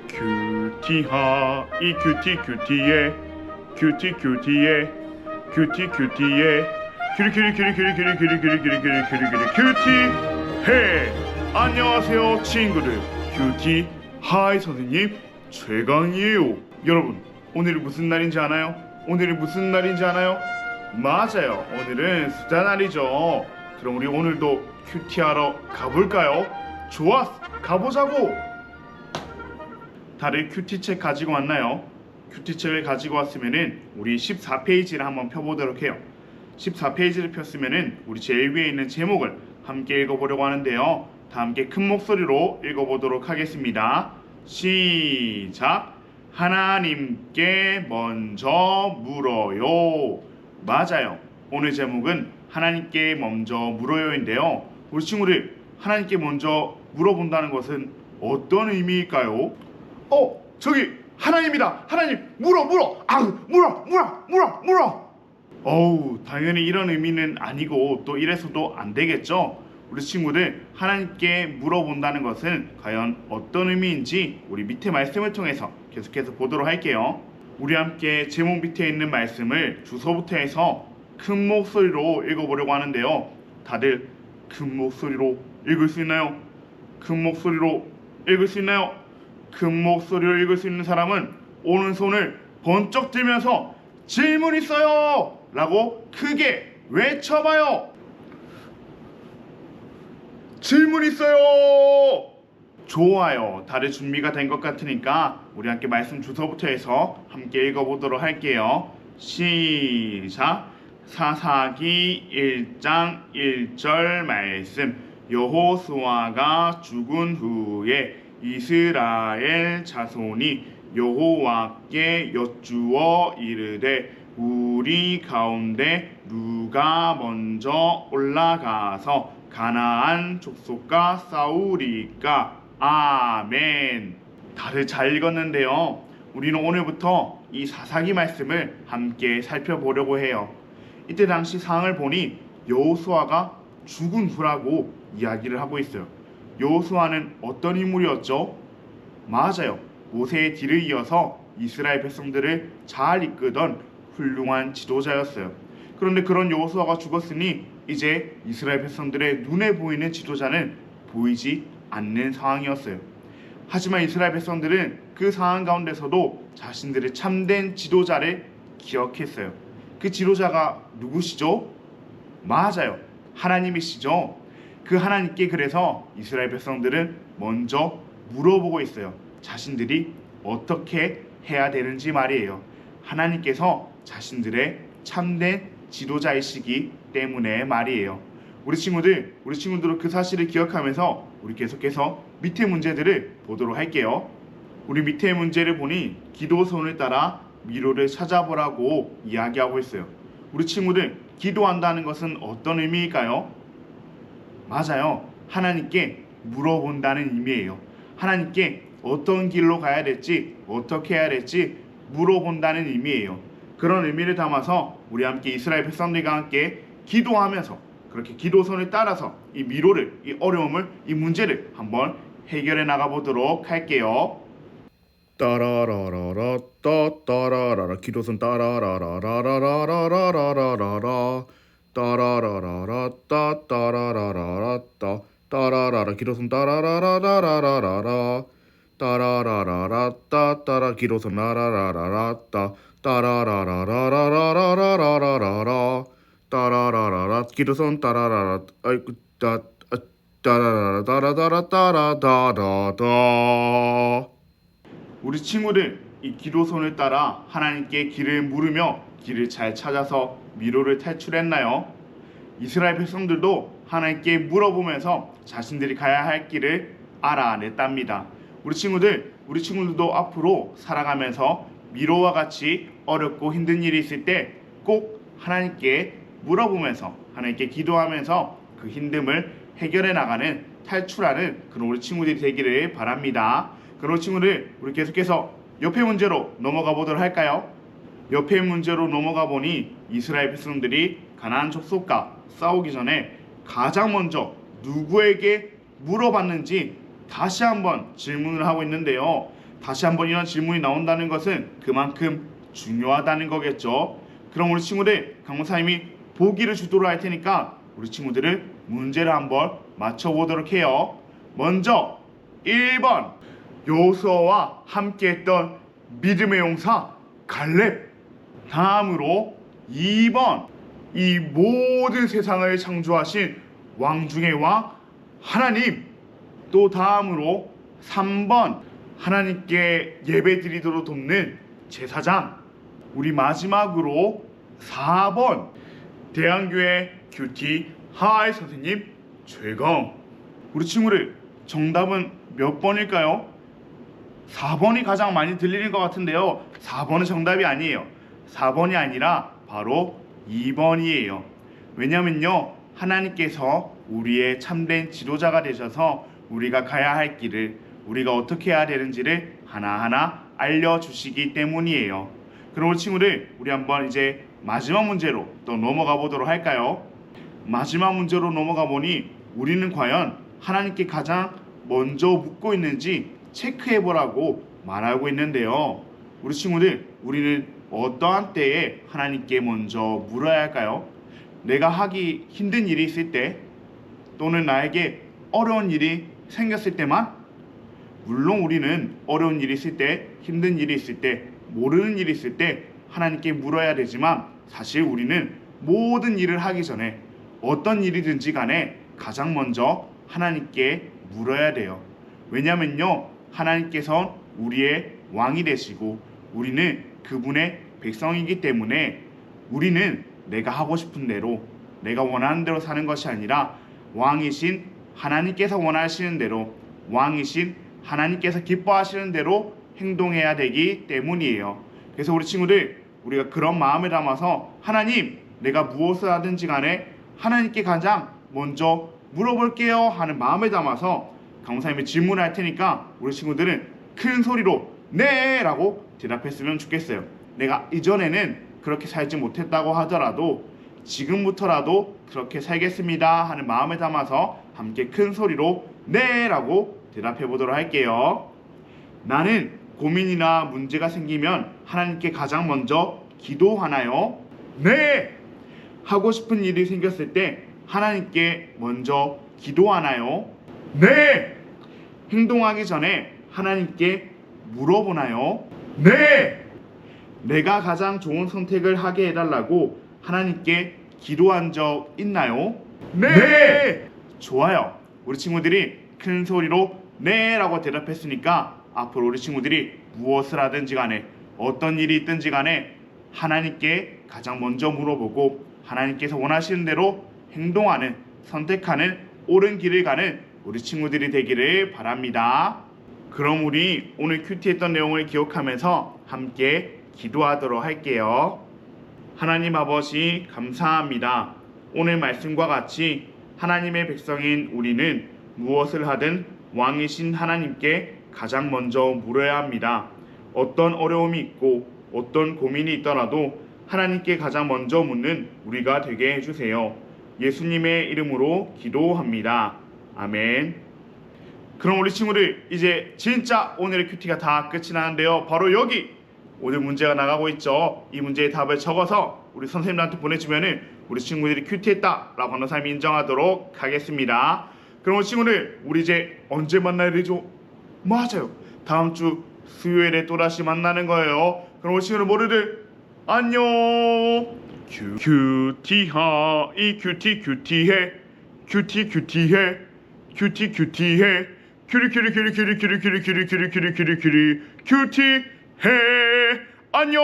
큐티하 이 큐티에 큐티에 큐티에 큐티해. 안녕하세요 친구들, 큐티하이 선생님 최강이에요. 여러분, 오늘이 무슨 날인지 아나요? 맞아요, 오늘은 수다 날이죠. 그럼 우리 오늘도 큐티하러 가볼까요? 좋았어, 가보자고. 다들 큐티책 가지고 왔나요? 큐티책을 가지고 왔으면은 우리 14페이지를 한번 펴보도록 해요. 14페이지를 폈으면은 우리 제일 위에 있는 제목을 함께 읽어보려고 하는데요. 다 함께 큰 목소리로 읽어보도록 하겠습니다. 시작! 하나님께 먼저 물어요. 맞아요, 오늘 제목은 하나님께 먼저 물어요인데요. 우리 친구들, 하나님께 먼저 물어본다는 것은 어떤 의미일까요? 저기 하나님이다. 하나님, 물어. 물어. 당연히 이런 의미는 아니고 또 이래서도 안 되겠죠. 우리 친구들, 하나님께 물어본다는 것은 과연 어떤 의미인지 우리 밑에 말씀을 통해서 계속해서 보도록 할게요. 우리 함께 제목 밑에 있는 말씀을 주소부터 해서 큰 목소리로 읽어보려고 하는데요. 다들 큰 목소리로 읽을 수 있나요? 큰 목소리로 읽을 수 있는 사람은 오른손을 번쩍 들면서 질문 있어요! 라고 크게 외쳐봐요. 질문 있어요! 좋아요. 다들 준비가 된 것 같으니까 우리 함께 말씀 주소부터 해서 함께 읽어보도록 할게요. 시작! 사사기 1장 1절 말씀. 여호수아가 죽은 후에 이스라엘 자손이 여호와께 여쭈어 이르되 우리 가운데 누가 먼저 올라가서 가나안 족속과 싸우리까? 아멘. 다들 잘 읽었는데요. 우리는 오늘부터 이 사사기 말씀을 함께 살펴보려고 해요. 이때 당시 상황을 보니 여호수아가 죽은 후라고 이야기를 하고 있어요. 여호수아는 어떤 인물이었죠? 맞아요, 모세의 뒤를 이어서 이스라엘 백성들을 잘 이끄던 훌륭한 지도자였어요. 그런데 그런 여호수아가 죽었으니 이제 이스라엘 백성들의 눈에 보이는 지도자는 보이지 않는 상황이었어요. 하지만 이스라엘 백성들은 그 상황 가운데서도 자신들의 참된 지도자를 기억했어요. 그 지도자가 누구시죠? 맞아요, 하나님이시죠. 그 하나님께 그래서 이스라엘 백성들은 먼저 물어보고 있어요. 자신들이 어떻게 해야 되는지 말이에요. 하나님께서 자신들의 참된 지도자이시기 때문에 말이에요. 우리 친구들은 그 사실을 기억하면서 우리 계속해서 밑에 문제들을 보도록 할게요. 우리 밑에 문제를 보니 기도선을 따라 미로를 찾아보라고 이야기하고 있어요. 우리 친구들, 기도한다는 것은 어떤 의미일까요? 맞아요, 하나님께 물어본다는 의미예요. 하나님께 어떤 길로 가야 될지, 어떻게 해야 될지 물어본다는 의미예요. 그런 의미를 담아서 우리 함께 이스라엘 백성들과 함께 기도하면서 그렇게 기도선을 따라서 이 미로를, 이 어려움을, 이 문제를 한번 해결해 나가보도록 할게요. 따라라라라 따라라라 기도선 따라라라라라라라라라라 따라라라라 따라라라라 따라라라 기도선 따라라라라라라라 따라라라라 따라 기도선 라라라라라 따라라라라라라라라라 따라라라라 기도선 따라라라 아이고 따라라라 따라라라 따라다라다다. 우리 친구들, 이 기도선을 따라 하나님께 길을 물으며 길을 잘 찾아서 미로를 탈출했나요? 이스라엘 백성들도 하나님께 물어보면서 자신들이 가야 할 길을 알아냈답니다. 우리 친구들도 앞으로 살아가면서 미로와 같이 어렵고 힘든 일이 있을 때 꼭 하나님께 물어보면서 하나님께 기도하면서 그 힘듦을 해결해 나가는, 탈출하는 그런 우리 친구들이 되기를 바랍니다. 그럼 친구들, 우리 계속해서 옆에 문제로 넘어가 보도록 할까요? 옆에 문제로 넘어가 보니 이스라엘 백성들이 가나안 족속과 싸우기 전에 가장 먼저 누구에게 물어봤는지 다시 한번 질문을 하고 있는데요. 다시 한번 이런 질문이 나온다는 것은 그만큼 중요하다는 거겠죠. 그럼 우리 친구들 강사님이 보기를 주도록 할 테니까 우리 친구들은 문제를 한번 맞춰보도록 해요. 먼저 1번 여호수아와 함께했던 믿음의 용사 갈렙. 다음으로 2번 이 모든 세상을 창조하신 왕 중의 왕 하나님. 또 다음으로 3번 하나님께 예배드리도록 돕는 제사장. 우리 마지막으로 4번 대한교회 큐티 하이 선생님 최강. 우리 친구들 정답은 몇 번일까요? 4번이 가장 많이 들리는 것 같은데요. 4번은 정답이 아니에요. 4번이 아니라 바로 2번이에요. 왜냐면요, 하나님께서 우리의 참된 지도자가 되셔서 우리가 가야 할 길을, 우리가 어떻게 해야 되는지를 하나하나 알려주시기 때문이에요. 그럼 우리 친구들, 우리 한번 이제 마지막 문제로 또 넘어가 보도록 할까요? 마지막 문제로 넘어가 보니 우리는 과연 하나님께 가장 먼저 묻고 있는지 체크해 보라고 말하고 있는데요. 우리 친구들, 우리는 어떠한 때에 하나님께 먼저 물어야 할까요? 내가 하기 힘든 일이 있을 때, 또는 나에게 어려운 일이 생겼을 때만? 물론 우리는 어려운 일이 있을 때, 힘든 일이 있을 때, 모르는 일이 있을 때 하나님께 물어야 되지만, 사실 우리는 모든 일을 하기 전에 어떤 일이든지 간에 가장 먼저 하나님께 물어야 돼요. 왜냐면요, 하나님께서 우리의 왕이 되시고 우리는 그분의 백성이기 때문에 우리는 내가 하고 싶은 대로, 내가 원하는 대로 사는 것이 아니라 왕이신 하나님께서 원하시는 대로, 왕이신 하나님께서 기뻐하시는 대로 행동해야 되기 때문이에요. 그래서 우리 친구들, 우리가 그런 마음을 담아서 하나님, 내가 무엇을 하든지 간에 하나님께 가장 먼저 물어볼게요 하는 마음을 담아서 강사님이 질문을 할 테니까 우리 친구들은 큰 소리로 네! 라고 대답했으면 좋겠어요. 내가 이전에는 그렇게 살지 못했다고 하더라도 지금부터라도 그렇게 살겠습니다 하는 마음을 담아서 함께 큰 소리로 네! 라고 대답해 보도록 할게요. 나는 고민이나 문제가 생기면 하나님께 가장 먼저 기도하나요? 네! 하고 싶은 일이 생겼을 때 하나님께 먼저 기도하나요? 네! 행동하기 전에 하나님께 물어보나요? 네! 내가 가장 좋은 선택을 하게 해달라고 하나님께 기도한 적 있나요? 네! 좋아요. 우리 친구들이 큰 소리로 네! 라고 대답했으니까 앞으로 우리 친구들이 무엇을 하든지 간에 어떤 일이 있든지 간에 하나님께 가장 먼저 물어보고 하나님께서 원하시는 대로 행동하는, 선택하는 옳은 길을 가는 우리 친구들이 되기를 바랍니다. 그럼 우리 오늘 큐티했던 내용을 기억하면서 함께 기도하도록 할게요. 하나님 아버지 감사합니다. 오늘 말씀과 같이 하나님의 백성인 우리는 무엇을 하든 왕이신 하나님께 가장 먼저 물어야 합니다. 어떤 어려움이 있고 어떤 고민이 있더라도 하나님께 가장 먼저 묻는 우리가 되게 해주세요. 예수님의 이름으로 기도합니다. 아멘. 그럼 우리 친구들, 이제 진짜 오늘의 큐티가 다 끝이 나는데요. 바로 여기 오늘 문제가 나가고 있죠. 이 문제의 답을 적어서 우리 선생님한테 보내주면은 우리 친구들이 큐티했다 라고 하는 사람이 인정하도록 하겠습니다. 그럼 우리 친구들, 우리 이제 언제 만나야 되죠? 맞아요, 다음 주 수요일에 또다시 만나는 거예요. 그럼 우리 친구들 모두들 안녕. 큐티하이 큐티해 큐티해 큐티해 큐티해 안녕.